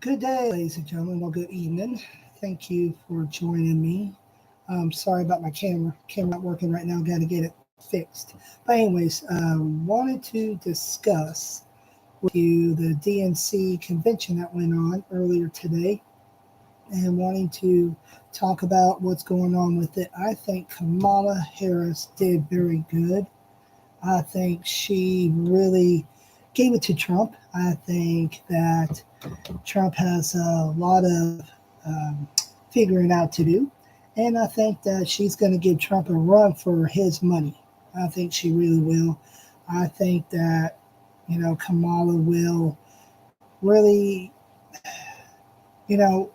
Good day, ladies and gentlemen. Well, good evening. Thank you for joining me. Sorry about my camera. Camera not working right now. Got to get it fixed. But anyways, wanted to discuss with you the DNC convention that went on earlier today, and wanting to talk about what's going on with it. I think Kamala Harris did very good. I think she really gave it to Trump. I think that Trump has a lot of figuring out to do. And I think that she's going to give Trump a run for his money. I think she really will. I think that, Kamala will really, you know,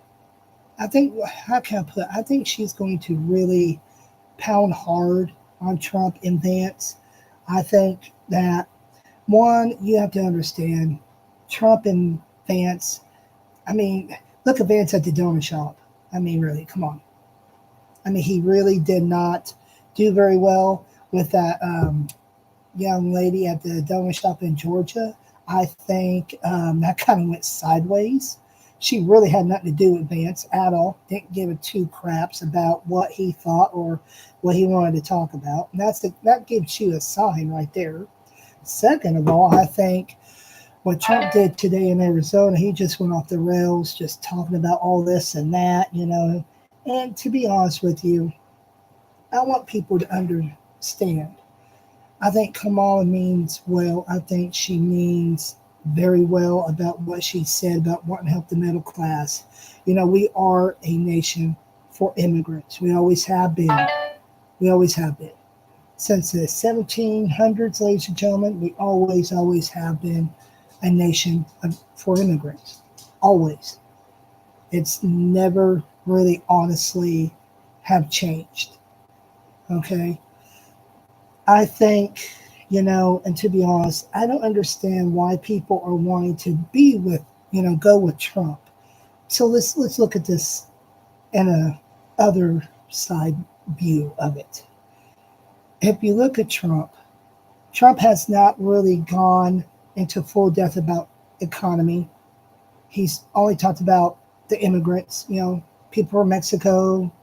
I think, how can I put it? I think she's going to really pound hard on Trump and Vance. I think that, one, you have to understand Trump and Vance. I mean, look at Vance at the donut shop. I mean, really, come on. I mean, he really did not do very well with that young lady at the donut shop in Georgia. I think that kind of went sideways. She really had nothing to do with Vance at all. Didn't give a two craps about what he thought or what he wanted to talk about. And that gives you a sign right there. Second of all, I think what Trump did today in Arizona, he just went off the rails, just talking about all this and that. And to be honest with you, I want people to understand. I think Kamala means well. I think she means very well about what she said about wanting to help the middle class. We are a nation for immigrants. We always have been. We always have been. Since the 1700s, ladies and gentlemen, we always have been a nation for immigrants. Always. It's never really honestly have changed. Okay. I think, and to be honest, I don't understand why people are wanting to be with, go with Trump. So let's look at this in a other side view of it. If you look at Trump has not really gone into full depth about economy. He's only talked about the immigrants, people from Mexico,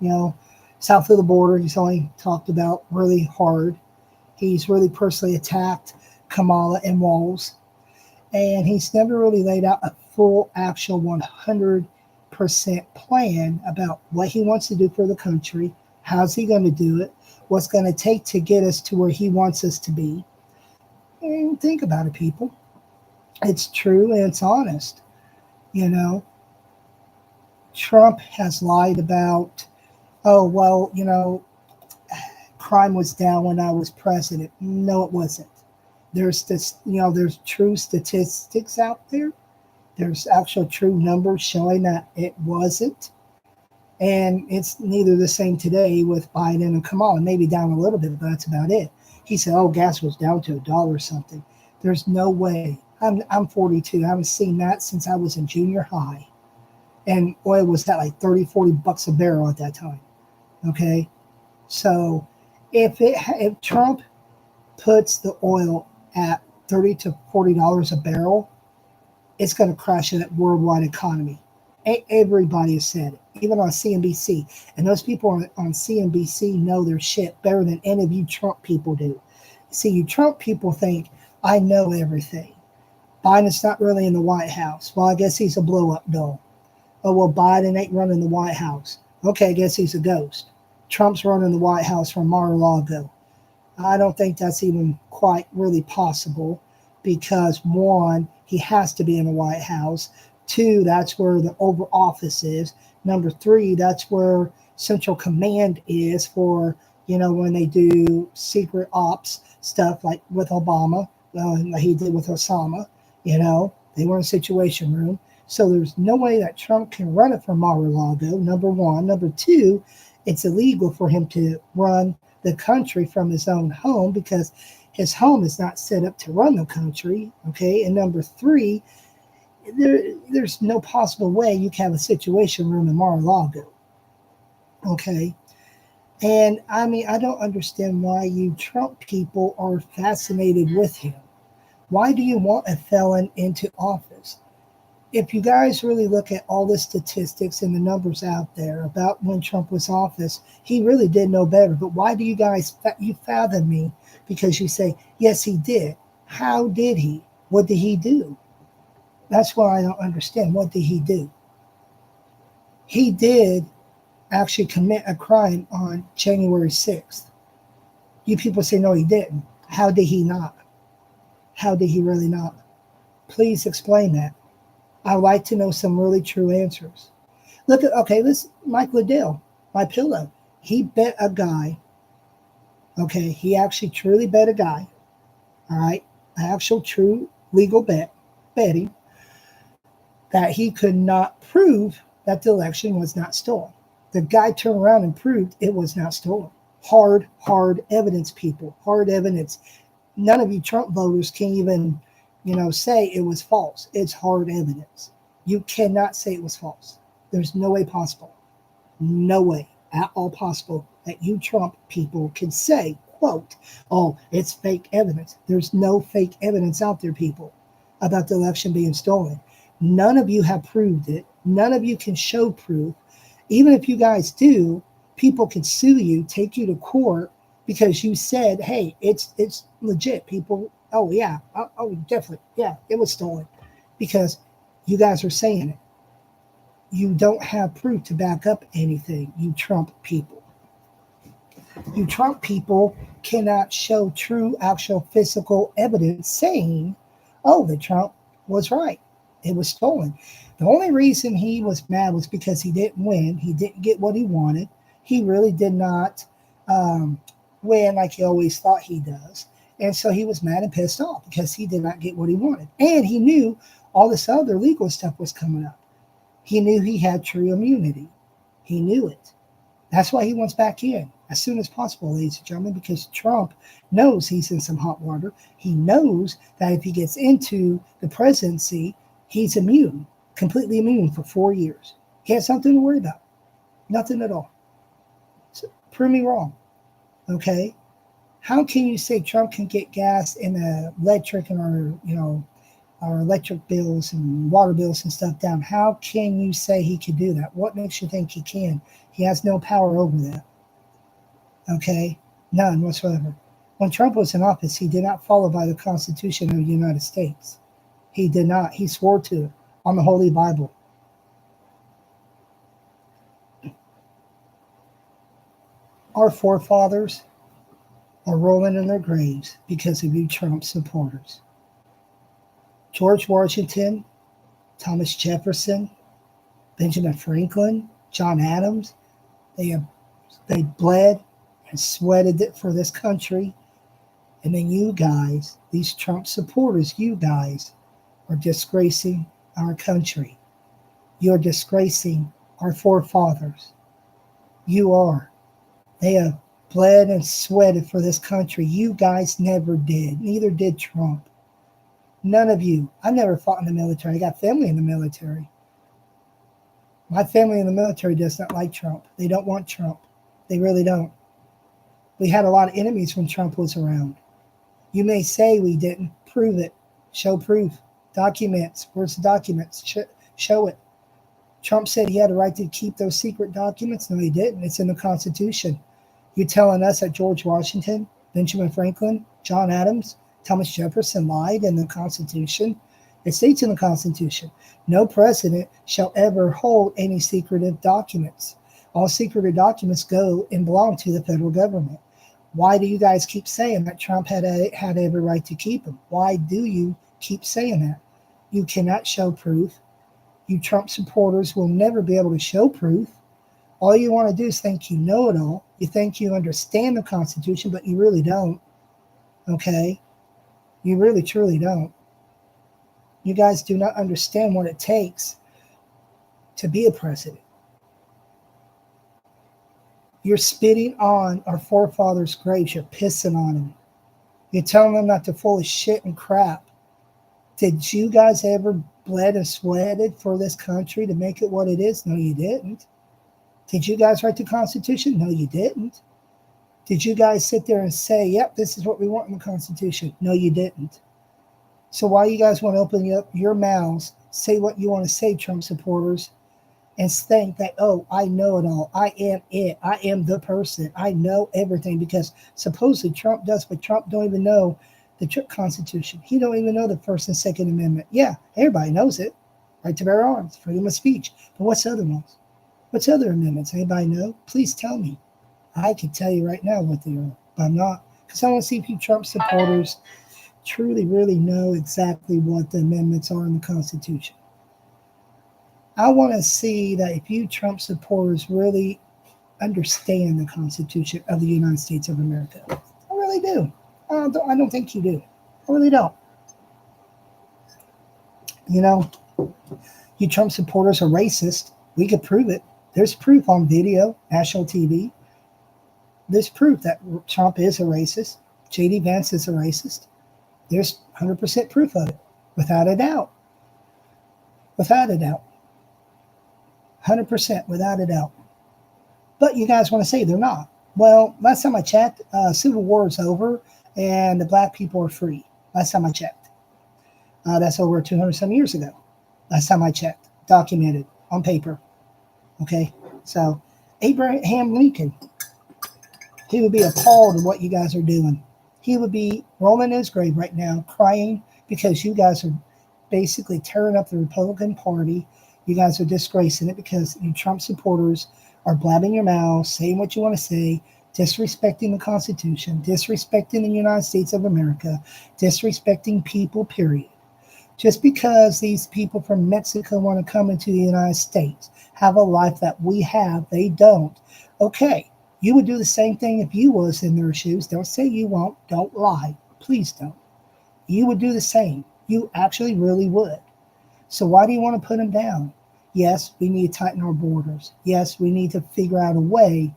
south of the border. He's only talked about really hard. He's really personally attacked Kamala and Walz. And he's never really laid out a full, actual 100% plan about what he wants to do for the country. How's he going to do it? What's going to take to get us to where he wants us to be? And think about it, people. It's true and it's honest. You know, Trump has lied about, oh, well, crime was down when I was president. No, it wasn't. There's this, there's true statistics out there. There's actual true numbers showing that it wasn't. And it's neither the same today with Biden and Kamala. Maybe down a little bit, but that's about it. He said, oh, gas was down to $1 or something. There's no way. I'm 42. I haven't seen that since I was in junior high. And oil was at like 30, $40 a barrel at that time. Okay? So if Trump puts the oil at $30 to $40 a barrel, it's going to crash the worldwide economy. Everybody has said it, even on CNBC. And those people on CNBC know their shit better than any of you Trump people do. See, you Trump people think, I know everything. Biden's not really in the White House. Well, I guess he's a blow-up doll. Oh, well, Biden ain't running the White House. Okay, I guess he's a ghost. Trump's running the White House from Mar-a-Lago. I don't think that's even quite really possible because, one, he has to be in the White House. Two, that's where the Oval Office is. Number three, that's where Central Command is for, when they do secret ops stuff like with Obama, like he did with Osama. They were in a situation room. So there's no way that Trump can run it from Mar-a-Lago, number one. Number two, it's illegal for him to run the country from his own home because his home is not set up to run the country. Okay. And number three, there's no possible way you can have a situation room in Mar-a-Lago. Okay. And I mean, I don't understand why you Trump people are fascinated with him. Why do you want a felon into office? if you guys really look at all the statistics and the numbers out there about when Trump was office, he really did know better. But why do you guys, you fathom me? Because you say, yes, he did. How did he? What did he do? That's why I don't understand. What did he do? He did actually commit a crime on January 6th. You people say, no, he didn't. How did he not? How did he really not? Please explain that. I'd like to know some really true answers. Look at, okay, this Mike Liddell, my pillow. He bet a guy, okay, he actually truly bet a guy, all right, an actual true legal betting, that he could not prove that the election was not stolen. The guy turned around and proved it was not stolen. Hard evidence, people. Hard evidence. None of you Trump voters can even, say it was false. It's hard evidence. You cannot say it was false. There's no way possible. No way at all possible that you Trump people can say, quote, oh, it's fake evidence. There's no fake evidence out there, people, about the election being stolen. None of you have proved it. None of you can show proof. Even if you guys do, people can sue you, take you to court because you said, hey, it's legit, people. Oh, yeah. Oh, definitely. Yeah, it was stolen because you guys are saying it. You don't have proof to back up anything, you Trump people. You Trump people cannot show true, actual physical evidence saying, oh, that Trump was right. It was stolen. The only reason he was mad was because he didn't win. He didn't get what he wanted. He really did not win like he always thought he does. And so he was mad and pissed off because he did not get what he wanted. And he knew all this other legal stuff was coming up. He knew he had true immunity. He knew it. That's why he wants back in as soon as possible, ladies and gentlemen, because Trump knows he's in some hot water. He knows that if he gets into the presidency, he's immune, completely immune for 4 years. He has something to worry about. Nothing at all. So, prove me wrong. Okay? How can you say Trump can get gas and electric and our electric bills and water bills and stuff down? How can you say he can do that? What makes you think he can? He has no power over that. Okay? None whatsoever. When Trump was in office, he did not follow by the Constitution of the United States. He did not. He swore to it on the Holy Bible. Our forefathers are rolling in their graves because of you Trump supporters. George Washington, Thomas Jefferson, Benjamin Franklin, John Adams, they bled and sweated it for this country. And then you guys, these Trump supporters, you guys are disgracing our country. You're disgracing our forefathers. You are. They have bled and sweated for this country. You guys never did. Neither did Trump. None of you. I never fought in the military. I got family in the military. My family in the military does not like Trump. They don't want Trump. They really don't. We had a lot of enemies when Trump was around. You may say we didn't. Prove it. Show proof. Documents. Where's the documents? Show it. Trump said he had a right to keep those secret documents. No, he didn't. It's in the Constitution. You telling us that George Washington, Benjamin Franklin, John Adams, Thomas Jefferson lied in the Constitution? It states in the Constitution, no president shall ever hold any secretive documents. All secretive documents go and belong to the federal government. Why do you guys keep saying that Trump had every right to keep them? Why do you keep saying that? You cannot show proof. You Trump supporters will never be able to show proof. All you want to do is think you know it all. You think you understand the Constitution, but you really don't. Okay? You really, truly don't. You guys do not understand what it takes to be a president. You're spitting on our forefathers' graves. You're pissing on them. You're telling them not to full of shit and crap. Did you guys ever bled and sweated for this country to make it what it is? No, you didn't. Did you guys write the Constitution? No, you didn't. Did you guys sit there and say, yep, this is what we want in the Constitution? No, you didn't. So why you guys want to open up your mouths say what you want to say, Trump supporters, and think that, oh, I know it all. I am it. I am the person. I know everything because supposedly Trump does, but Trump don't even know the Constitution. He don't even know the First and Second Amendment. Yeah, everybody knows it. Right to bear arms, freedom of speech. But what's the other ones? What's other amendments? Anybody know? Please tell me. I can tell you right now what they are, but I'm not. Because I want to see if you Trump supporters truly, really know exactly what the amendments are in the Constitution. I want to see that if you Trump supporters really understand the Constitution of the United States of America. I really do. I don't think you do. I really don't. You know, you Trump supporters are racist. We could prove it. There's proof on video, national TV. There's proof that Trump is a racist. J.D. Vance is a racist. There's 100% proof of it, without a doubt. Without a doubt. 100%, without a doubt. But you guys want to say they're not. Well, last time I checked, Civil War is over and the black people are free. Last time I checked. That's over 200 some years ago. Last time I checked. Documented on paper. Okay? So, Abraham Lincoln, he would be appalled at what you guys are doing. He would be rolling in his grave right now, crying because you guys are basically tearing up the Republican Party. You guys are disgracing it because you Trump supporters are blabbing your mouths, saying what you want to say, disrespecting the Constitution, disrespecting the United States of America, disrespecting people, period. Just because these people from Mexico want to come into the United States, have a life that we have, they don't. Okay, you would do the same thing if you was in their shoes. Don't say you won't. Don't lie. Please don't. You would do the same. You actually really would. So why do you want to put them down? Yes, we need to tighten our borders. Yes, we need to figure out a way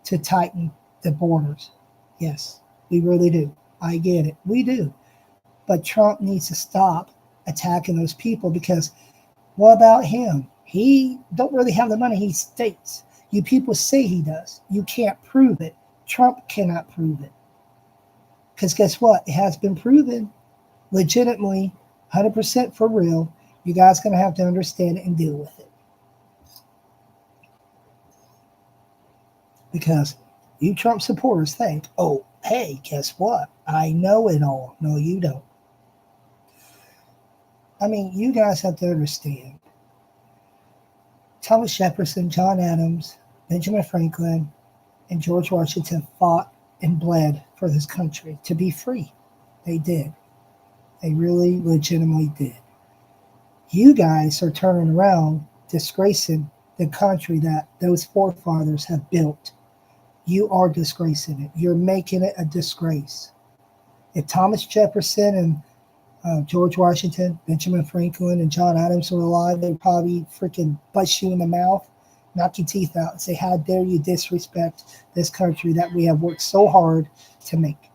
to tighten the borders. Yes, we really do. I get it. We do. But Trump needs to stop attacking those people because what about him? He don't really have the money he states. You people say he does. You can't prove it. Trump cannot prove it. Because guess what? It has been proven legitimately, 100% for real. You guys going to have to understand it and deal with it. Because you Trump supporters think, oh, hey, guess what? I know it all. No, you don't. I mean, you guys have to understand. Thomas Jefferson, John Adams, Benjamin Franklin, and George Washington fought and bled for this country to be free. They did. They really legitimately did. You guys are turning around, disgracing the country that those forefathers have built. You are disgracing it. You're making it a disgrace. If Thomas Jefferson and George Washington, Benjamin Franklin, and John Adams were alive, they'd probably freaking bust you in the mouth, knock your teeth out, and say, how dare you disrespect this country that we have worked so hard to make.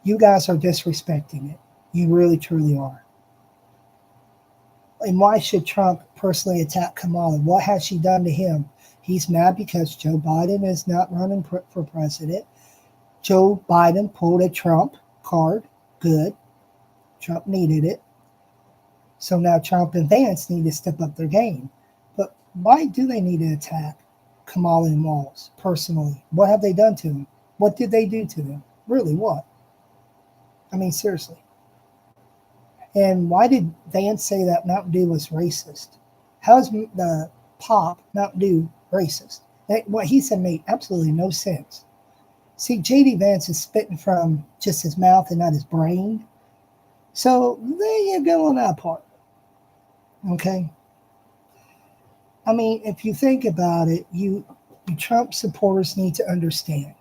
You guys are disrespecting it. You really, truly are. And why should Trump personally attack Kamala? What has she done to him? He's mad because Joe Biden is not running for president. Joe Biden pulled a Trump card. Good. Trump needed it. So now Trump and Vance need to step up their game. But why do they need to attack Kamala and Walz personally? What have they done to him? What did they do to them? Really, what? I mean, seriously. And why did Vance say that Mountain Dew was racist? How is the pop Mountain Dew racist? What he said made absolutely no sense. See, J.D. Vance is spitting from just his mouth and not his brain. So there you go on that part. Okay? I mean, if you think about it, you Trump supporters need to understand.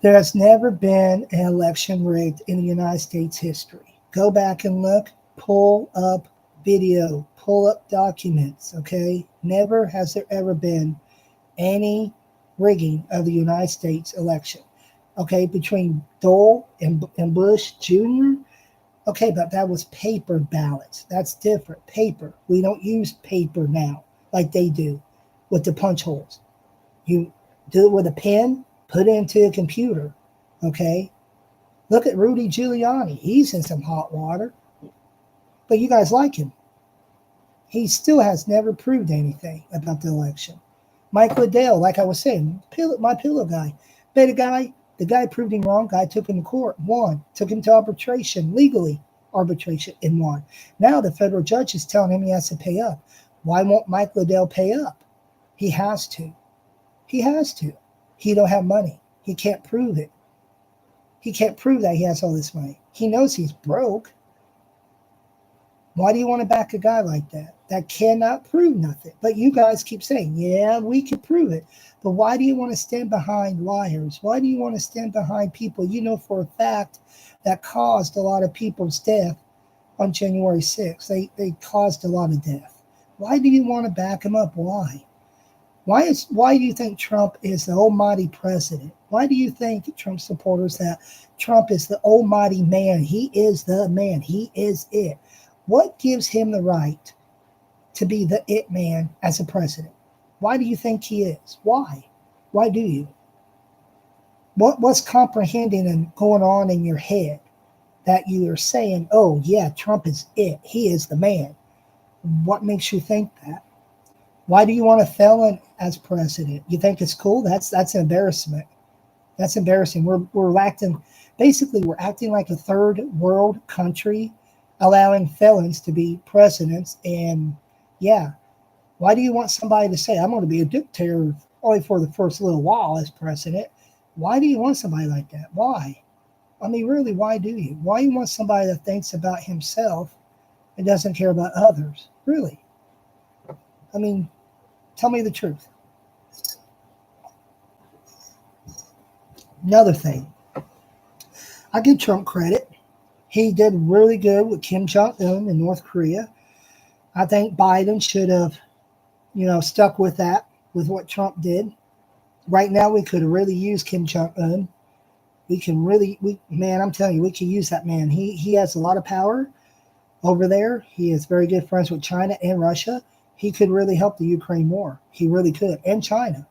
There has never been an election rigged in the United States history. Go back and look, pull up video, pull up documents, okay? Never has there ever been any rigging of the United States election, okay? Between Dole and Bush Jr., okay, but that was paper ballots. That's different, paper. We don't use paper now like they do with the punch holes. You do it with a pen, put it into a computer, okay? Look at Rudy Giuliani. He's in some hot water. But you guys like him. He still has never proved anything about the election. Mike Liddell, like I was saying, my pillow guy. The guy proved him wrong. Guy took him to court, won. Took him to arbitration, legally arbitration, and won. Now the federal judge is telling him he has to pay up. Why won't Mike Liddell pay up? He has to. He has to. He don't have money. He can't prove it. He can't prove that he has all this money. He knows he's broke. Why do you want to back a guy like that? That cannot prove nothing. But you guys keep saying, yeah, we can prove it. But why do you want to stand behind liars? Why do you want to stand behind people you know for a fact that caused a lot of people's death on January 6th? They caused a lot of death. Why do you want to back them up? Why? Why do you think Trump is the almighty president? Why do you think Trump supporters that Trump is the almighty man? He is the man. He is it. What gives him the right to be the it man as a president? Why do you think he is? Why? Why do you? What's comprehending and going on in your head that you are saying, oh, yeah, Trump is it. He is the man. What makes you think that? Why do you want a felon as president? You think it's cool? That's an embarrassment. That's embarrassing. We're acting like a third world country, allowing felons to be presidents. And yeah, why do you want somebody to say, I'm going to be a dictator only for the first little while as president? Why do you want somebody like that? Why? I mean, really, why do you? Why do you want somebody that thinks about himself and doesn't care about others? Really? I mean, tell me the truth. Another thing, I give Trump credit. He did really good with Kim Jong-un in North Korea. I think Biden should have, stuck with that, with what Trump did. Right now, we could really use Kim Jong-un. I'm telling you, we can use that man. He has a lot of power over there. He is very good friends with China and Russia. He could really help the Ukraine war. He really could, and China.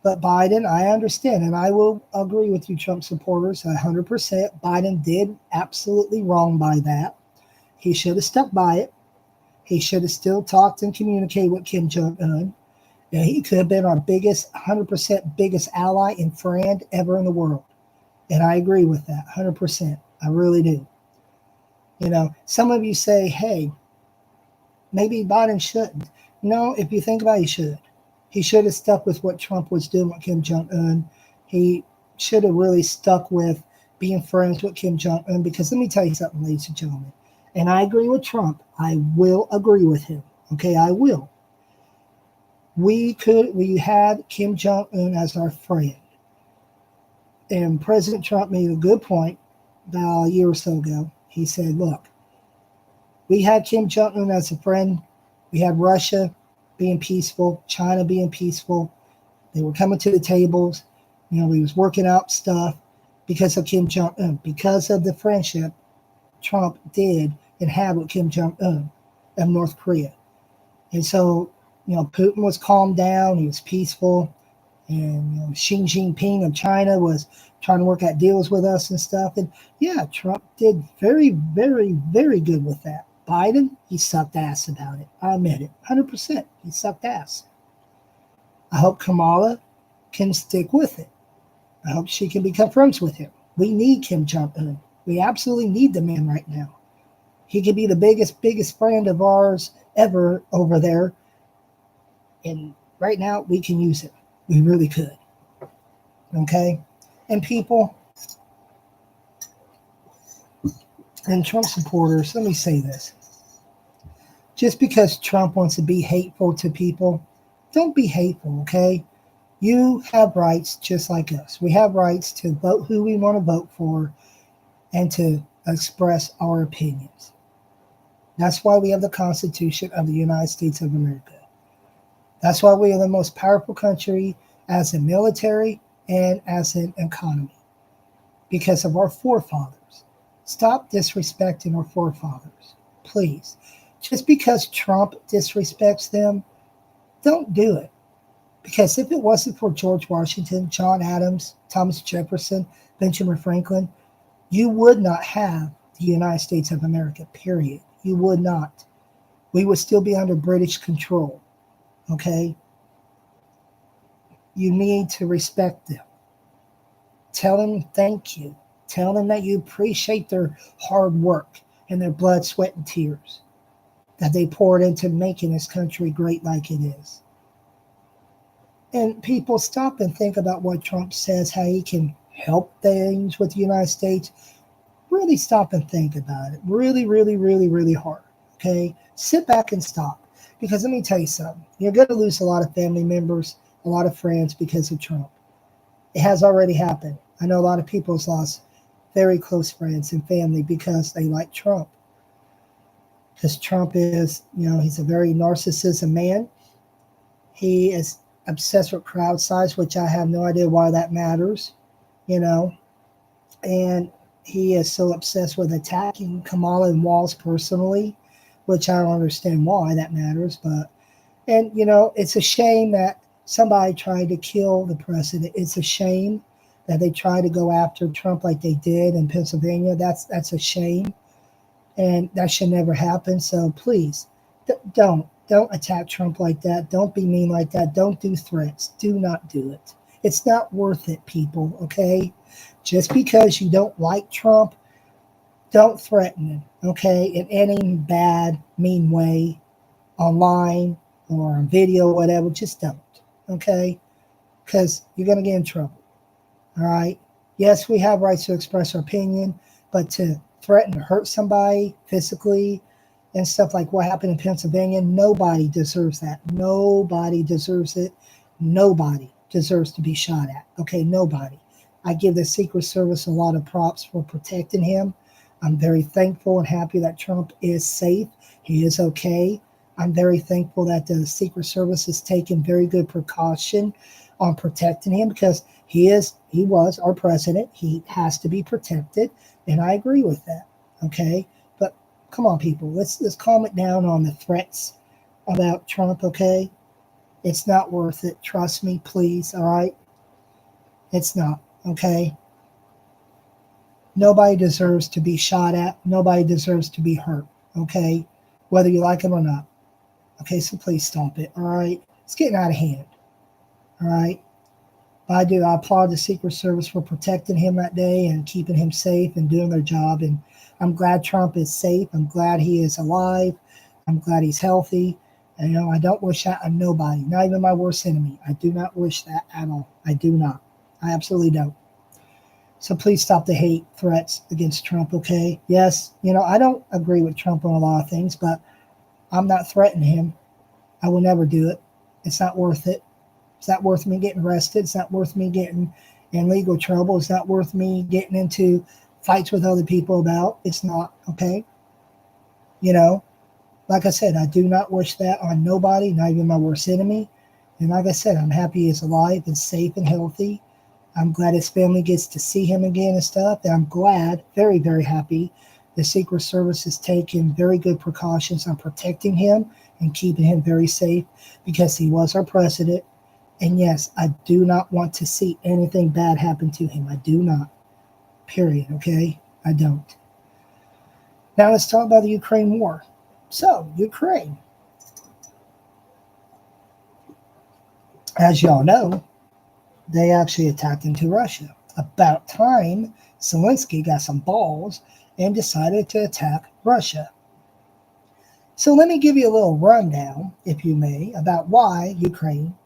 But Biden, I understand, and I will agree with you, Trump supporters, 100%. Biden did absolutely wrong by that. He should have stuck by it. He should have still talked and communicated with Kim Jong-un. And he could have been our 100% biggest ally and friend ever in the world. And I agree with that, 100%. I really do. Some of you say, hey, maybe Biden shouldn't. No, if you think about it, he should. He should have stuck with what Trump was doing with Kim Jong-un. He should have really stuck with being friends with Kim Jong-un, because let me tell you something, ladies and gentlemen. And I agree with Trump. I will agree with him. Okay, I will. We had Kim Jong-un as our friend. And President Trump made a good point about a year or so ago. He said, look, we had Kim Jong-un as a friend. We had Russia being peaceful, China being peaceful. They were coming to the tables. We was working out stuff because of Kim Jong-un, because of the friendship Trump did and had with Kim Jong-un of North Korea. And so, Putin was calmed down. He was peaceful. And Xi Jinping of China was trying to work out deals with us and stuff. And yeah, Trump did very, very, very good with that. Biden, he sucked ass about it. I admit it. 100%. He sucked ass. I hope Kamala can stick with it. I hope she can become friends with him. We need Kim Jong-un. We absolutely need the man right now. He could be the biggest friend of ours ever over there. And right now, we can use him. We really could. Okay? And people, and Trump supporters, let me say this. Just because Trump wants to be hateful to people, don't be hateful, okay? You have rights just like us. We have rights to vote who we want to vote for and to express our opinions. That's why we have the Constitution of the United States of America. That's why we are the most powerful country as a military and as an economy, because of our forefathers. Stop disrespecting our forefathers, please. Just because Trump disrespects them, don't do it. Because if it wasn't for George Washington, John Adams, Thomas Jefferson, Benjamin Franklin, you would not have the United States of America, period. You would not. We would still be under British control. Okay? You need to respect them. Tell them thank you. Tell them that you appreciate their hard work and their blood, sweat, and tears that they poured into making this country great like it is. And people, stop and think about what Trump says, how he can help things with the United States. Really stop and think about it. Really, really, really, really hard. Okay? Sit back and stop. Because let me tell you something. You're going to lose a lot of family members, a lot of friends because of Trump. It has already happened. I know a lot of people have lost very close friends and family because they like Trump. Because Trump is, he's a very narcissistic man. He is obsessed with crowd size, which I have no idea why that matters, And he is so obsessed with attacking Kamala and Walz personally, which I don't understand why that matters. And it's a shame that somebody tried to kill the president. It's a shame that they tried to go after Trump like they did in Pennsylvania. That's a shame. And that should never happen. So please, don't attack Trump like that. Don't be mean like that. Don't do threats. Do not do it. It's not worth it, people, okay? Just because you don't like Trump, don't threaten him, okay, in any bad, mean way, online or on video, whatever. Just don't, okay? Because you're going to get in trouble, all right? Yes, we have rights to express our opinion, but to threaten to hurt somebody physically and stuff like what happened in Pennsylvania, nobody deserves that. Nobody deserves it. Nobody deserves to be shot at. Okay, nobody. I give the Secret Service a lot of props for protecting him. I'm very thankful and happy that Trump is safe. He is okay. I'm very thankful that the Secret Service has taken very good precaution on protecting him because he was our president. He has to be protected, and I agree with that. Okay, but come on, people, let's calm it down on the threats about Trump. Okay, it's not worth it. Trust me, please. All right, it's not. Okay, nobody deserves to be shot at. Nobody deserves to be hurt. Okay, whether you like him or not. Okay, so please stop it. All right, it's getting out of hand. All right. I applaud the Secret Service for protecting him that day and keeping him safe and doing their job. And I'm glad Trump is safe. I'm glad he is alive. I'm glad he's healthy. And, I don't wish that on nobody, not even my worst enemy. I do not wish that at all. I do not. I absolutely don't. So please stop the hate threats against Trump, okay? Yes, I don't agree with Trump on a lot of things, but I'm not threatening him. I will never do it. It's not worth it. It's not worth me getting arrested. It's not worth me getting in legal trouble. It's not worth me getting into fights with other people about. It's not, okay? Like I said, I do not wish that on nobody, not even my worst enemy. And like I said, I'm happy he's alive and safe and healthy. I'm glad his family gets to see him again and stuff. And I'm glad, very, very happy, the Secret Service has taken very good precautions on protecting him and keeping him very safe because he was our president. And yes, I do not want to see anything bad happen to him. I do not. Period. Okay? I don't. Now let's talk about the Ukraine war. So, Ukraine. As y'all know, they actually attacked into Russia. About time Zelensky got some balls and decided to attack Russia. So let me give you a little rundown, if you may, about why Ukraine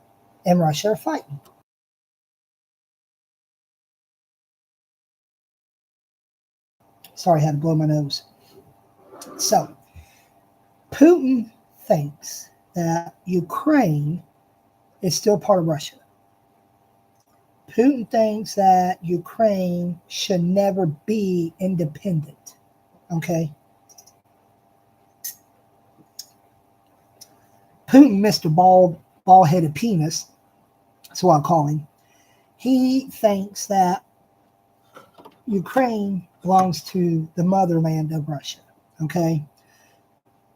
and Russia are fighting. Sorry, I had to blow my nose. So, Putin thinks that Ukraine is still part of Russia. Putin thinks that Ukraine should never be independent. Okay? Putin, Mr. Bald-headed penis, that's what I call him. He thinks that Ukraine belongs to the motherland of Russia. Okay?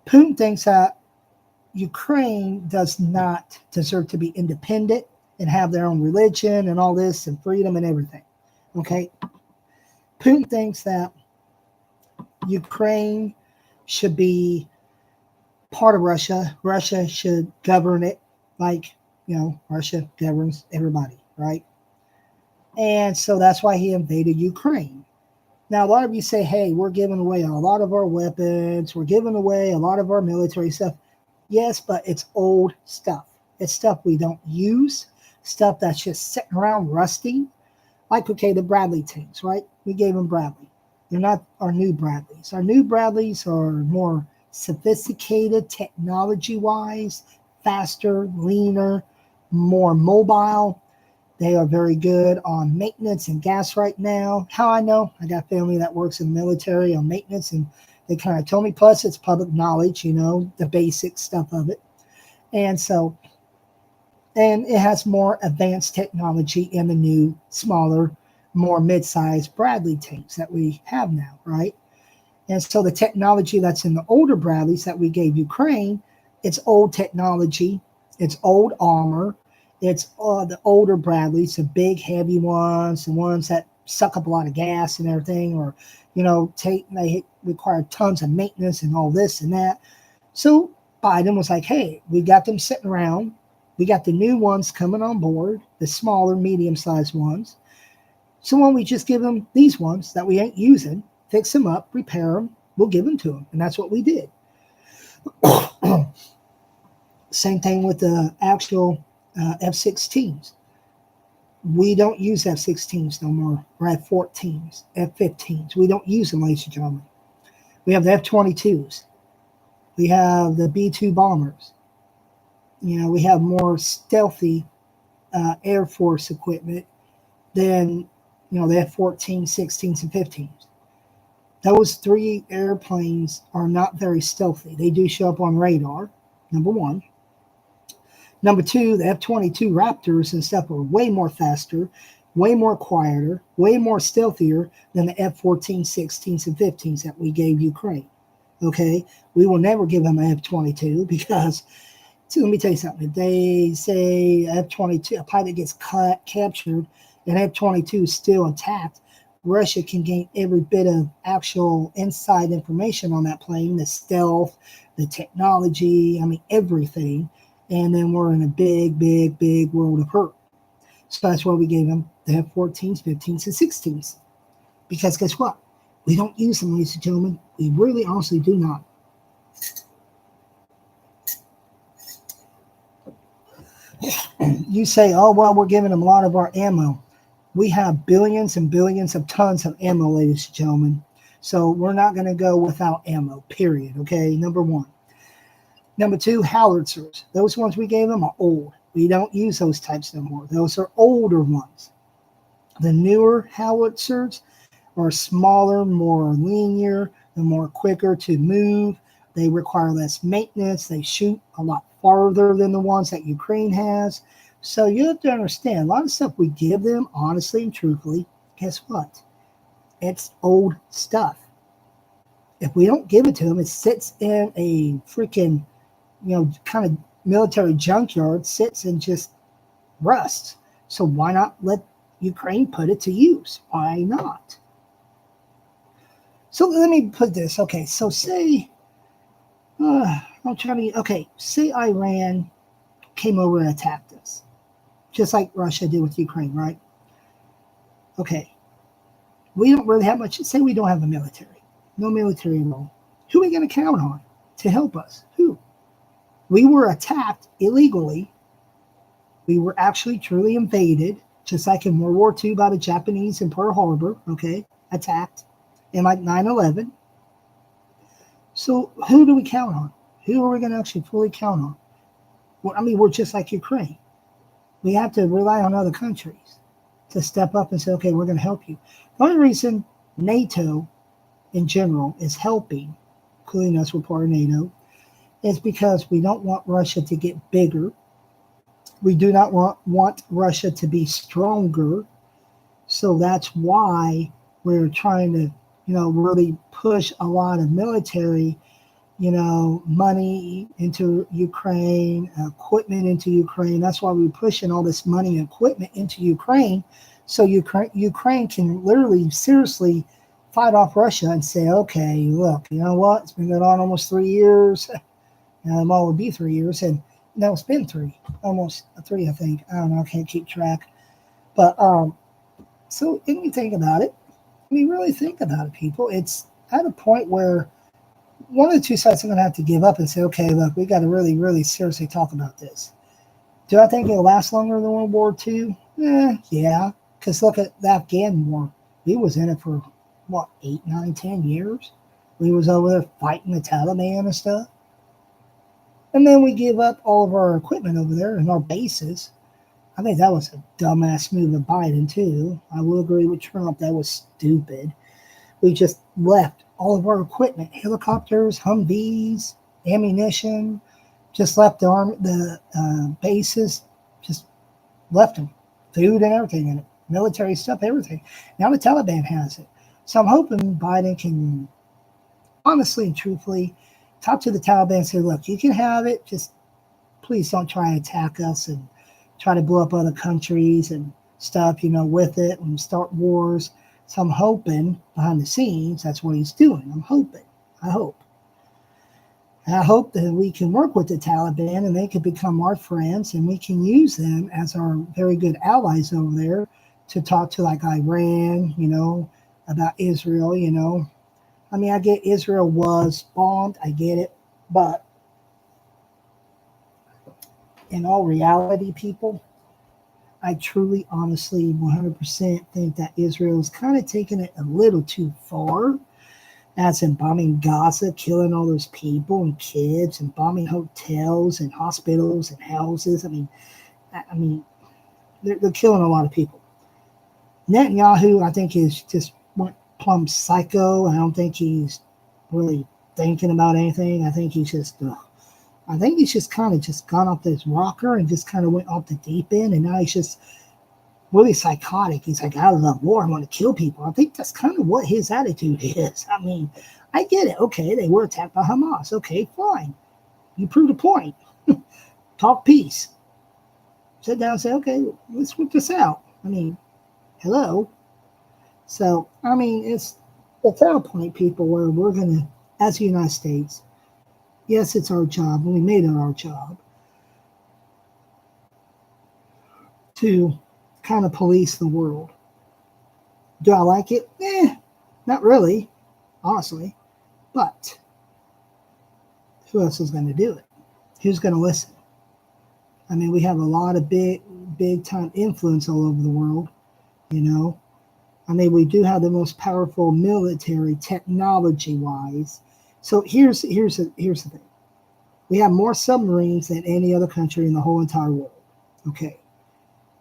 Putin thinks that Ukraine does not deserve to be independent and have their own religion and all this and freedom and everything. Okay? Putin thinks that Ukraine should be part of Russia. Russia should govern it like, Russia governs everybody, right? And so that's why he invaded Ukraine. Now, a lot of you say, hey, we're giving away a lot of our weapons. We're giving away a lot of our military stuff. Yes, but it's old stuff. It's stuff we don't use, stuff that's just sitting around rusting. Like, okay, the Bradley tanks, right? We gave them Bradley. They're not our new Bradleys. Our new Bradleys are more sophisticated technology-wise, faster, leaner, more mobile. They are very good on maintenance and gas right now. How I know? I got family that works in the military on maintenance, and they kind of told me. Plus, it's public knowledge, the basic stuff of it. And so, and it has more advanced technology in the new, smaller, more mid-sized Bradley tanks that we have now, right? And so the technology that's in the older Bradleys that we gave Ukraine, it's old technology, it's old armor, it's the older Bradleys, the big, heavy ones, the ones that suck up a lot of gas and everything, or, they require tons of maintenance and all this and that. So Biden was like, hey, we got them sitting around. We got the new ones coming on board, the smaller, medium-sized ones. So why don't we just give them these ones that we ain't using, fix them up, repair them, we'll give them to them. And that's what we did. Same thing with the actual F-16s. We don't use F-16s no more. We're at F-14s, F-15s. We don't use them, ladies and gentlemen. We have the F-22s. We have the B-2 bombers. We have more stealthy Air Force equipment than, the F-14, 16s, and 15s. Those three airplanes are not very stealthy. They do show up on radar, number one. Number two, the F-22 Raptors and stuff are way more faster, way more quieter, way more stealthier than the F-14, 16s, and 15s that we gave Ukraine. Okay? We will never give them an F-22 because, so let me tell you something. If they say F-22, a pilot gets captured and F-22 is still attacked, Russia can gain every bit of actual inside information on that plane, the stealth, the technology, everything. And then we're in a big, big, big world of hurt. So that's why we gave them the F-14s, 15s, and 16s. Because guess what? We don't use them, ladies and gentlemen. We really honestly do not. You say, oh, well, we're giving them a lot of our ammo. We have billions and billions of tons of ammo, ladies and gentlemen. So we're not going to go without ammo, period. Okay, number one. Number two, howitzers. Those ones we gave them are old. We don't use those types no more. Those are older ones. The newer howitzers are smaller, more linear, they're more quicker to move. They require less maintenance. They shoot a lot farther than the ones that Ukraine has. So you have to understand, a lot of stuff we give them, honestly and truthfully, guess what? It's old stuff. If we don't give it to them, it sits in a freaking, kind of military junkyard, sits and just rusts. So why not let Ukraine put it to use? Why not? So let me put this. Okay, so say, say Iran came over and attacked us, just like Russia did with Ukraine, right? Okay, we don't really have much. Say we don't have a military, no military at all. Who are we going to count on to help us? Who? We were attacked illegally. We were actually truly invaded, just like in World War II by the Japanese in Pearl Harbor, okay, attacked, in like 9/11. So who do we count on? Who are we going to actually fully count on? Well, we're just like Ukraine. We have to rely on other countries to step up and say, okay, we're going to help you. The only reason NATO in general is helping, including us, we're part of NATO, is because we don't want Russia to get bigger. We do not want Russia to be stronger. So that's why we're trying to, really push a lot of military, money into Ukraine, equipment into Ukraine. That's why we're pushing all this money and equipment into Ukraine. So Ukraine can literally, seriously fight off Russia and say, okay, look, you know what? It's been going on almost 3 years. Well, it would be 3 years, and no, it's been almost three, I think. I don't know, I can't keep track. But so when you think about it, when you really think about it, people, it's at a point where one of the two sides are going to have to give up and say, okay, look, we got to really, really seriously talk about this. Do I think it'll last longer than World War II? Yeah, because look at the Afghan war. We was in it for, what, 8, 9, 10 years? We was over there fighting the Taliban and stuff. And then we give up all of our equipment over there and our bases. I think that was a dumbass move of Biden, too. I will agree with Trump. That was stupid. We just left all of our equipment, helicopters, Humvees, ammunition, just left the bases, just left them. Food and everything in it, military stuff, everything. Now the Taliban has it. So I'm hoping Biden can honestly and truthfully talk to the Taliban and say, look, you can have it, just please don't try and attack us and try to blow up other countries and stuff, with it and start wars. So I'm hoping behind the scenes, that's what he's doing. I'm hoping. I hope that we can work with the Taliban and they can become our friends and we can use them as our very good allies over there to talk to like Iran, about Israel, I mean, I get Israel was bombed. I get it. But in all reality, people, I truly, honestly, 100% think that Israel is kind of taking it a little too far, as in bombing Gaza, killing all those people and kids, and bombing hotels and hospitals and houses. I mean, they're killing a lot of people. Netanyahu, I think, is just went plumb psycho. I don't think he's really thinking about anything. I think he's just kind of just gone off this rocker and just kind of went off the deep end, and now he's just really psychotic. He's like, I love war. I want to kill people. I think that's kind of what his attitude is. I mean, I get it. Okay, they were attacked by Hamas. Okay, fine. You proved a point. Talk peace. Sit down and say, okay, let's work this out. I mean, hello. So, I mean, it's at a point, people, where we're going to, as the United States, yes, it's our job, and we made it our job to kind of police the world. Do I like it? Not really, honestly. But who else is going to do it? Who's going to listen? I mean, we have a lot of big time influence all over the world, I mean, we do have the most powerful military technology-wise. So here's the thing. We have more submarines than any other country in the whole entire world. Okay.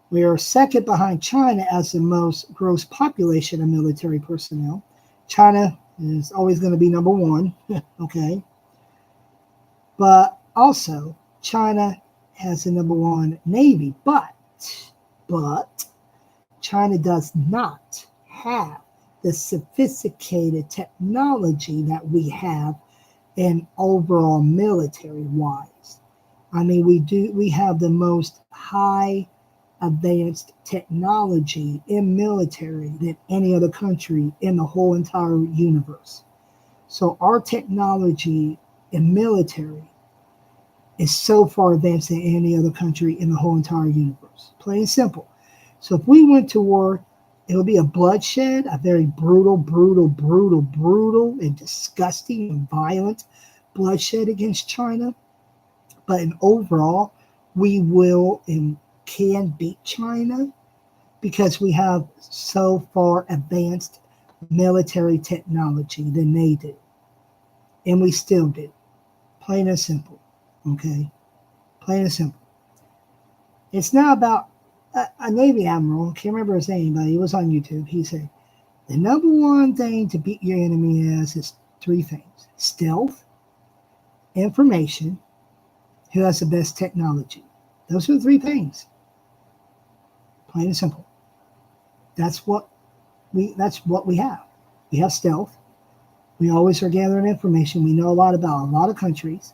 We are second behind China as the most gross population of military personnel. China is always going to be number one. Okay. But also, China has the number one Navy. But China does not have the sophisticated technology that we have in overall military wise. I mean, we have the most high advanced technology in military than any other country in the whole entire universe. So our technology in military is so far advanced than any other country in the whole entire universe. Plain and simple. So if we went to war, it would be a bloodshed, a very brutal, and disgusting and violent bloodshed against China. But in overall, we will and can beat China because we have so far advanced military technology than they do. And we still do. Plain and simple. Okay? Plain and simple. It's not about a Navy admiral, I can't remember his name, but he was on YouTube. He said, the number one thing to beat your enemy is three things: stealth, information, who has the best technology. Those are the three things. Plain and simple. That's what we have. We have stealth. We always are gathering information. We know a lot about a lot of countries.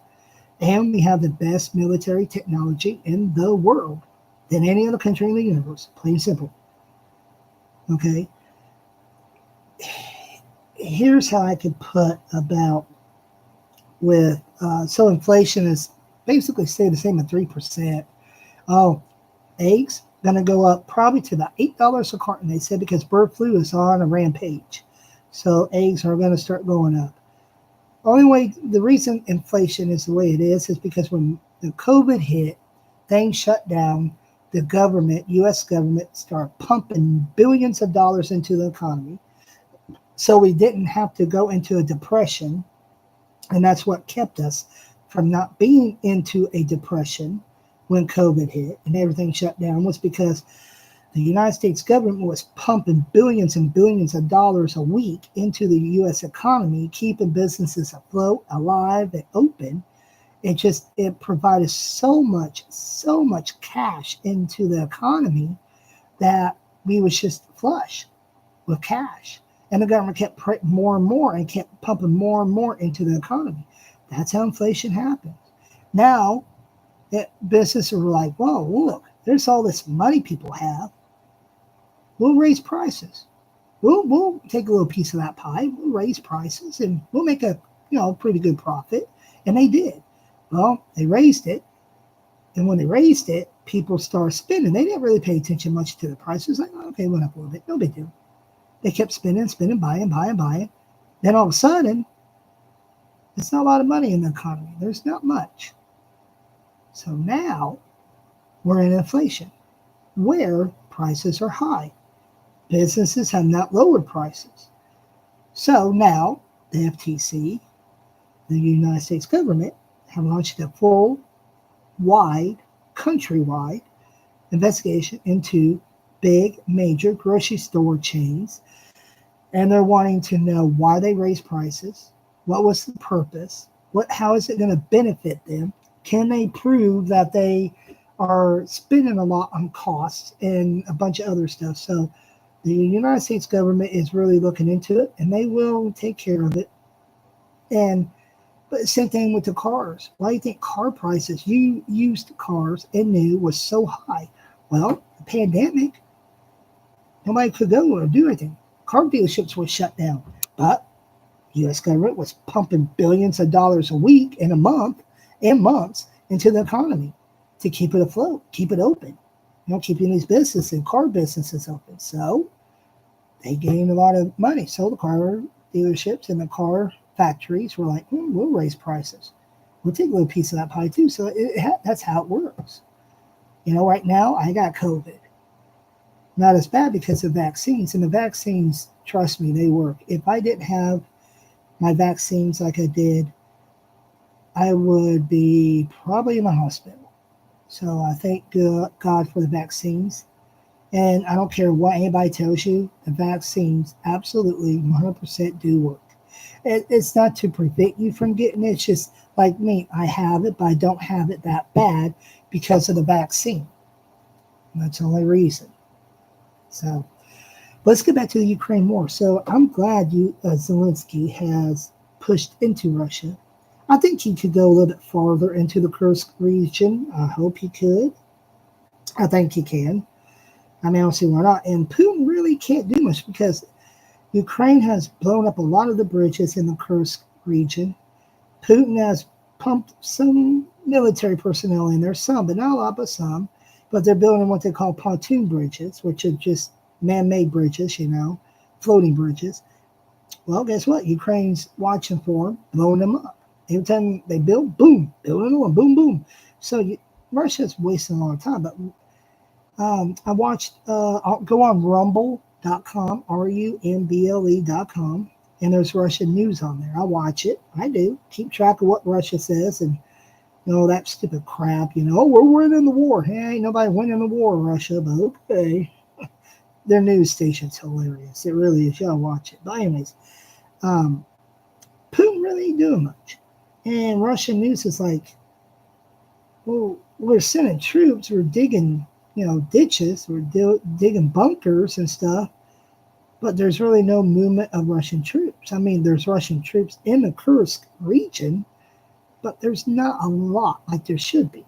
And we have the best military technology in the world than any other country in the universe. Plain and simple. Okay? here's how I could put about with so inflation is basically stay the same at 3%. Oh, eggs gonna go up probably to about $8 a carton. They said because bird flu is on a rampage, so eggs are gonna start going up. Only way the reason inflation is the way it is because when the COVID hit, things shut down. The government, U.S. government, started pumping billions of dollars into the economy, so we didn't have to go into a depression, and that's what kept us from not being into a depression when COVID hit and everything shut down was because the United States government was pumping billions and billions of dollars a week into the U.S. economy, keeping businesses afloat, alive, and open. It provided so much cash into the economy that we was just flush with cash. And the government kept printing more and more and kept pumping more and more into the economy. That's how inflation happens. Now, businesses are like, whoa, look, there's all this money people have. We'll raise prices. We'll take a little piece of that pie. We'll raise prices and we'll make a pretty good profit. And they did. Well, they raised it. And when they raised it, people started spending. They didn't really pay attention much to the prices. Like, okay, it went up a little bit. No big deal. They kept spending, buying. Then all of a sudden, there's not a lot of money in the economy. There's not much. So now we're in inflation where prices are high. Businesses have not lowered prices. So now the FTC, the United States government, have launched a countrywide investigation into big, major grocery store chains. And they're wanting to know why they raised prices, what was the purpose, how is it going to benefit them? Can they prove that they are spending a lot on costs and a bunch of other stuff? So the United States government is really looking into it, and they will take care of it. But same thing with the cars. Why do you think car prices, used cars and new, was so high? Well, the pandemic, nobody could go or do anything. Car dealerships were shut down, but U.S. government was pumping billions of dollars a week and months into the economy to keep it afloat, keep it open, keeping these businesses and car businesses open. So they gained a lot of money. So the car dealerships and the car factories were like, we'll raise prices. We'll take a little piece of that pie too. So that's how it works. Right now I got COVID. Not as bad because of vaccines. And the vaccines, trust me, they work. If I didn't have my vaccines like I did, I would be probably in the hospital. So I thank God for the vaccines. And I don't care what anybody tells you, the vaccines absolutely 100% do work. It's not to prevent you from getting it. It's just like me. I have it, but I don't have it that bad because of the vaccine. That's the only reason. So let's get back to the Ukraine war. So I'm glad Zelensky has pushed into Russia. I think he could go a little bit farther into the Kursk region. I hope he could. I think he can. I don't see why not. And Putin really can't do much because Ukraine has blown up a lot of the bridges in the Kursk region. Putin has pumped some military personnel in there, some, but not a lot, but some. But they're building what they call pontoon bridges, which are just man-made bridges, floating bridges. Well, guess what? Ukraine's watching for them, blowing them up. Every time they build, boom, build another one, boom, boom. So Russia's wasting a lot of time. But I watched, I'll go on rumble.com, rumble.com, and there's Russian news on there. I watch it. I do. Keep track of what Russia says and that stupid crap, we're winning the war. Hey, ain't nobody winning the war, Russia, but okay. Their news station's hilarious. It really is. Y'all watch it. But anyways, Putin really ain't doing much. And Russian news is like, well, we're sending troops. We're digging, ditches. We're digging bunkers and stuff. But there's really no movement of Russian troops. There's Russian troops in the Kursk region, but there's not a lot like there should be.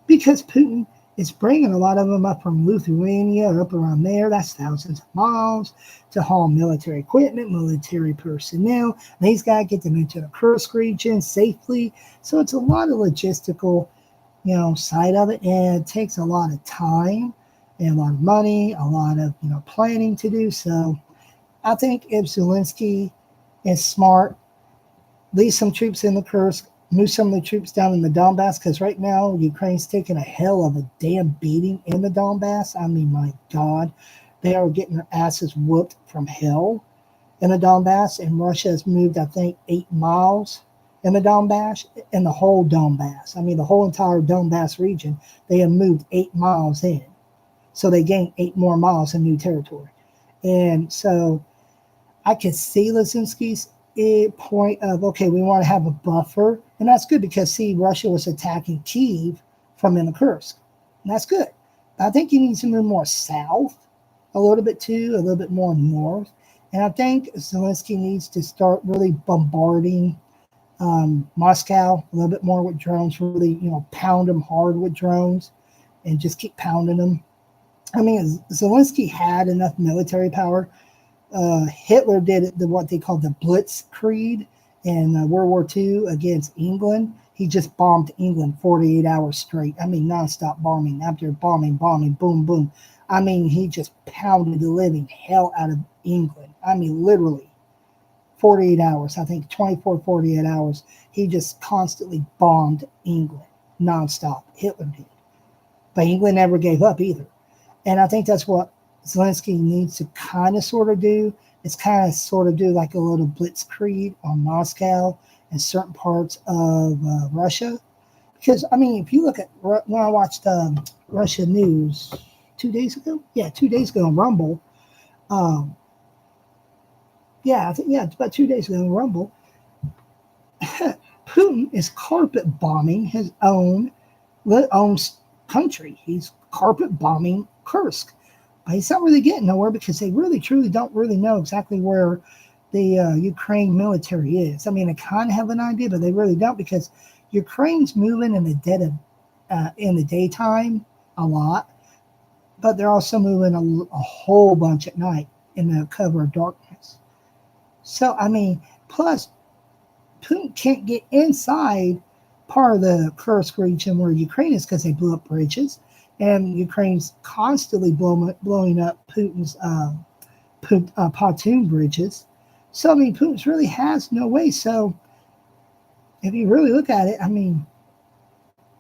Because Putin It's bringing a lot of them up from Lithuania, up around there. That's thousands of miles to haul military equipment, military personnel. And he's got to get them into the Kursk region safely. So it's a lot of logistical, side of it. And it takes a lot of time and a lot of money, a lot of, planning to do. So I think if Zelensky is smart, leave some troops in the Kursk, move some of the troops down in the Donbass, because right now Ukraine's taking a hell of a damn beating in the Donbass. I mean, my God, they are getting their asses whooped from hell in the Donbass, and Russia has moved, I think, 8 miles in the Donbass, in the whole Donbass. I mean, the whole entire Donbass region, they have moved 8 miles in. So they gained 8 more miles in new territory. And so I could see Zelensky's point of, okay, we want to have a buffer. And that's good because, see, Russia was attacking Kyiv from in the Kursk. And that's good. But I think he needs to move more south a little bit too, a little bit more north. And I think Zelensky needs to start really bombarding Moscow a little bit more with drones, really, pound them hard with drones and just keep pounding them. I mean, Zelensky had enough military power. Hitler did what they called the Blitzkrieg in World War II against England. He just bombed England 48 hours straight. I mean, nonstop bombing. After bombing, boom, boom. I mean, he just pounded the living hell out of England. I mean, literally 48 hours. I think 24, 48 hours. He just constantly bombed England nonstop. Hitler did. But England never gave up either. And I think that's what Zelensky needs to kind of sort of do. It's kind of sort of do like a little blitzkrieg on Moscow and certain parts of Russia. Because, I mean, if you look at when I watched Russia news 2 days ago, 2 days ago on Rumble, it's about 2 days ago on Rumble, Putin is carpet bombing his own country. He's carpet bombing Kursk. But he's not really getting nowhere because they really, truly don't really know exactly where the Ukraine military is. I mean, they kind of have an idea, but they really don't because Ukraine's moving in the dead of, in the daytime a lot, but they're also moving a whole bunch at night in the cover of darkness. So, I mean, plus Putin can't get inside part of the Kursk region where Ukraine is because they blew up bridges. And Ukraine's constantly blowing up Putin's pontoon bridges. So, I mean, Putin really has no way. So, if you really look at it, I mean,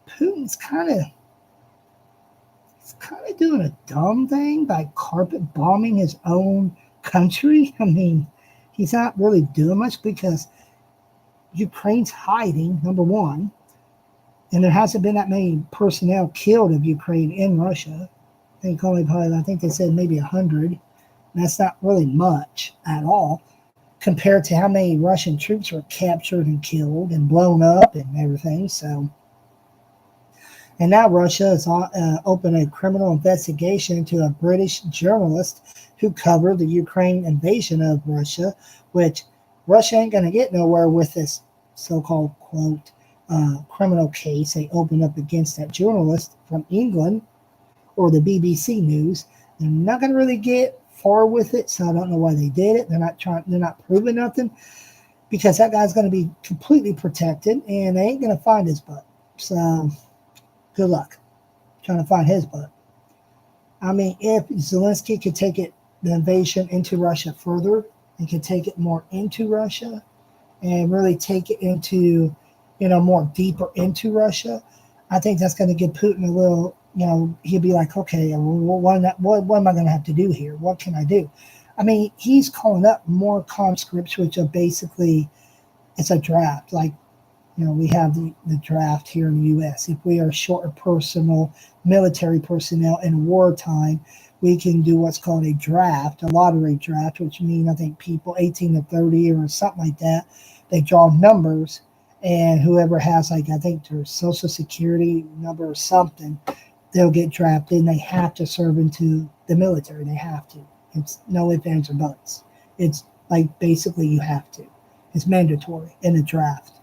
Putin's kind of doing a dumb thing by carpet bombing his own country. I mean, he's not really doing much because Ukraine's hiding, number one. And there hasn't been that many personnel killed of Ukraine in Russia. I think they said maybe 100. That's not really much at all compared to how many Russian troops were captured and killed and blown up and everything. So, and now Russia has opened a criminal investigation into a British journalist who covered the Ukraine invasion of Russia, which Russia ain't going to get nowhere with this so-called, quote, criminal case they opened up against that journalist from England or the BBC News. They're not going to really get far with it, so I don't know why they did it. They're not proving nothing because that guy's going to be completely protected and they ain't going to find his butt. So good luck trying to find his butt. I mean, if Zelensky could take the invasion into Russia further and could take it more into Russia and really take it into more deeper into Russia, I think that's going to give Putin a little, he'll be like, okay, what am I going to have to do here? What can I do? I mean, he's calling up more conscripts, which are basically, it's a draft. Like, we have the draft here in the U.S. If we are short of military personnel in wartime, we can do what's called a draft, a lottery draft, which means, I think, people 18 to 30 or something like that, they draw numbers. And whoever has, I think their social security number or something, they'll get drafted and they have to serve into the military. They have to. It's no ifs, ands, or buts. It's like basically you have to. It's mandatory in a draft.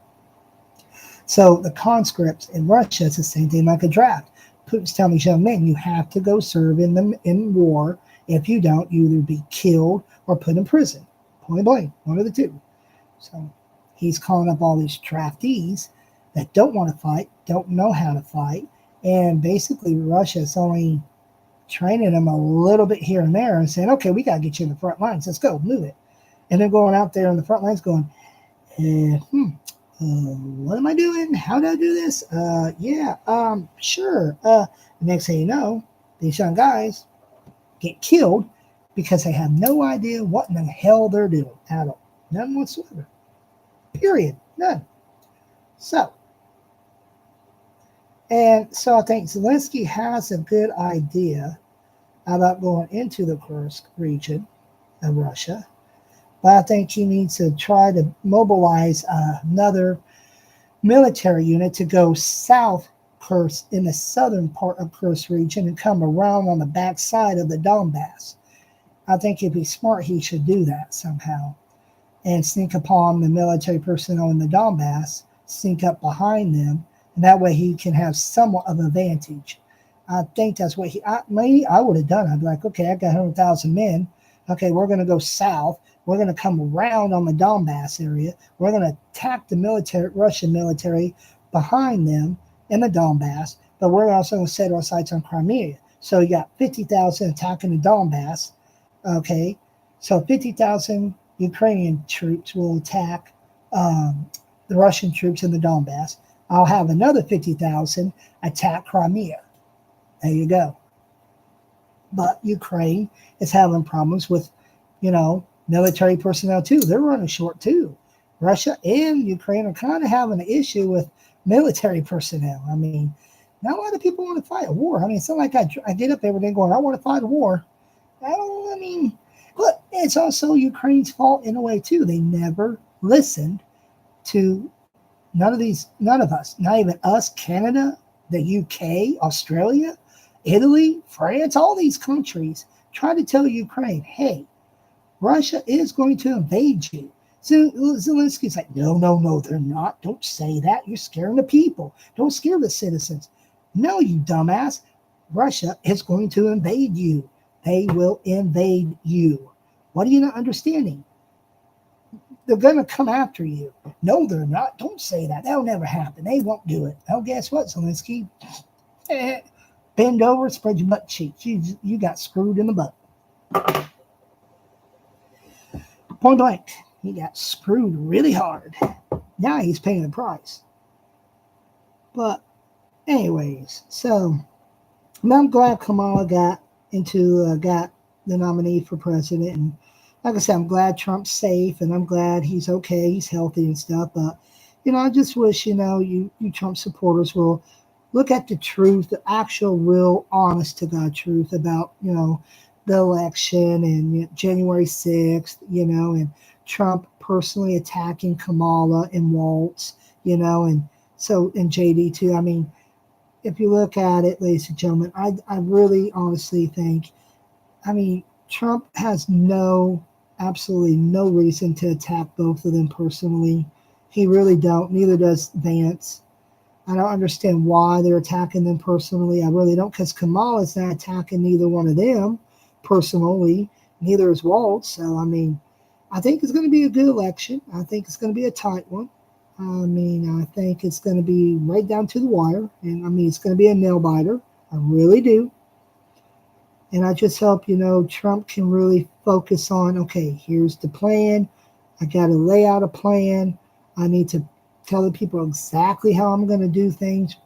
So the conscripts in Russia, it's the same thing like a draft. Putin's telling these young men, you have to go serve in war. If you don't, you either be killed or put in prison. Point blank, one of the two. So he's calling up all these draftees that don't want to fight, don't know how to fight, and basically Russia's only training them a little bit here and there and saying, okay, we got to get you in the front lines. Let's go, move it. And they're going out there in the front lines going, what am I doing? How do I do this? Sure. The next thing you know, these young guys get killed because they have no idea what in the hell they're doing at all. None whatsoever. Period. None. So I think Zelensky has a good idea about going into the Kursk region of Russia. But I think he needs to try to mobilize another military unit to go south Kursk in the southern part of Kursk region and come around on the backside of the Donbass. I think it'd be smart he should do that somehow and sneak upon the military personnel in the Donbass, sneak up behind them, and that way he can have somewhat of an advantage. I think that's what I would have done. I'd be like, okay, I got 100,000 men. Okay, we're going to go south. We're going to come around on the Donbass area. We're going to attack the Russian military behind them in the Donbass, but we're also going to set our sights on Crimea. So you got 50,000 attacking the Donbass. Okay, so 50,000 Ukrainian troops will attack the Russian troops in the Donbass. I'll have another 50,000 attack Crimea. There you go. But Ukraine is having problems with, military personnel too. They're running short too. Russia and Ukraine are kind of having an issue with military personnel. I mean, not a lot of people want to fight a war. I mean, it's not like I get up every day going, I want to fight a war. But it's also Ukraine's fault in a way too. They never listened to none of us, not even us, Canada, the UK, Australia, Italy, France, all these countries try to tell Ukraine, hey, Russia is going to invade you. So Zelensky's like, no, they're not. Don't say that. You're scaring the people. Don't scare the citizens. No, you dumbass. Russia is going to invade you. They will invade you. What are you not understanding? They're going to come after you. No, they're not. Don't say that. That'll never happen. They won't do it. Oh, guess what, Zelensky? Bend over, spread your butt cheeks. You got screwed in the butt. Point blank. He got screwed really hard. Now he's paying the price. But anyways, so I'm glad Kamala got the nominee for president. And like I said, I'm glad Trump's safe, and I'm glad he's okay. He's healthy and stuff. But, I just wish, you Trump supporters will look at the truth, the actual, real, honest to God truth about, the election and January 6th, and Trump personally attacking Kamala and Waltz, and JD too. I mean, if you look at it, ladies and gentlemen, I really honestly think, Trump has absolutely no reason to attack both of them personally. He really don't. Neither does Vance. I don't understand why they're attacking them personally. I really don't, because Kamala's not attacking neither one of them personally. Neither is Waltz. So, I think it's going to be a good election. I think it's going to be a tight one. I think it's going to be right down to the wire. And, it's going to be a nail biter. I really do. And I just hope, Trump can really focus on, okay, here's the plan. I got to lay out a plan. I need to tell the people exactly how I'm going to do things.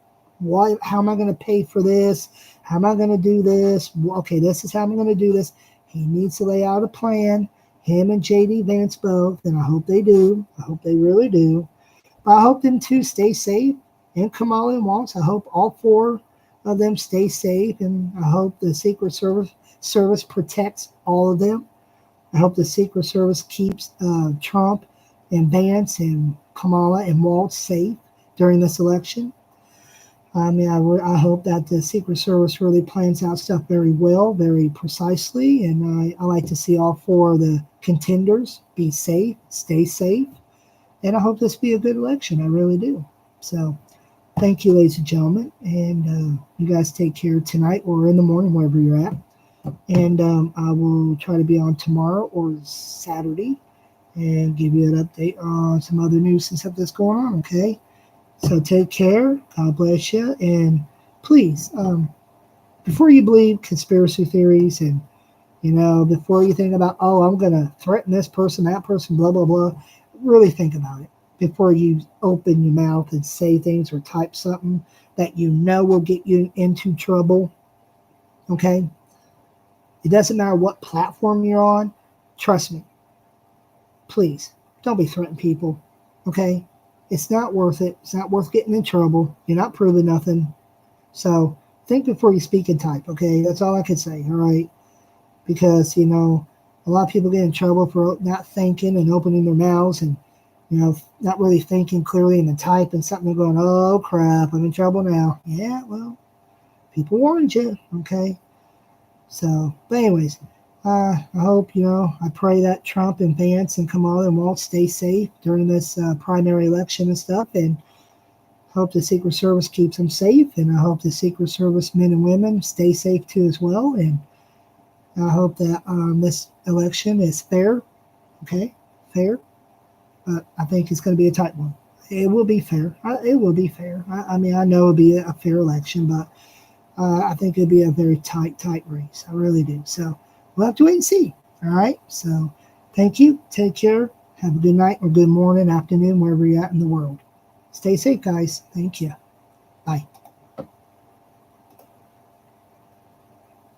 How am I going to pay for this? How am I going to do this? Okay, this is how I'm going to do this. He needs to lay out a plan. Him and JD Vance both, and I hope they do. I hope they really do. But I hope them two stay safe, and Kamala and Waltz. I hope all four of them stay safe, and I hope the Secret Service protects all of them. I hope the Secret Service keeps Trump and Vance and Kamala and Waltz safe during this election. I hope that the Secret Service really plans out stuff very well, very precisely, and I like to see all four of the contenders be safe, stay safe, and I hope this be a good election. I really do. So thank you, ladies and gentlemen. And you guys take care tonight or in the morning, wherever you're at. And I will try to be on tomorrow or Saturday and give you an update on some other news and stuff that's going on. Okay. So take care. God bless you. And please, before you believe conspiracy theories and, before you think about, oh, I'm going to threaten this person, that person, blah, blah, blah, really think about it before you open your mouth and say things or type something that will get you into trouble. Okay. It doesn't matter what platform you're on. Trust me. Please don't be threatening people. Okay. It's not worth it. It's not worth getting in trouble. You're not proving nothing. So think before you speak and type. Okay. That's all I can say. All right. Because, a lot of people get in trouble for not thinking and opening their mouths and, not really thinking clearly and then typing something and going, oh crap, I'm in trouble now. Yeah, well, people warned you. Okay. So, but anyways, I hope, I pray that Trump and Vance and Kamala and Walt stay safe during this primary election and stuff. And hope the Secret Service keeps them safe. And I hope the Secret Service men and women stay safe too as well. And I hope that this election is fair. Okay, fair. But I think it's going to be a tight one. It will be fair. It will be fair. I mean, I know it'll be a fair election, but I think it'll be a very tight race. I really do. So we'll have to wait and see. All right. So thank you. Take care. Have a good night or good morning, afternoon, wherever you're at in the world. Stay safe, guys. Thank you. Bye.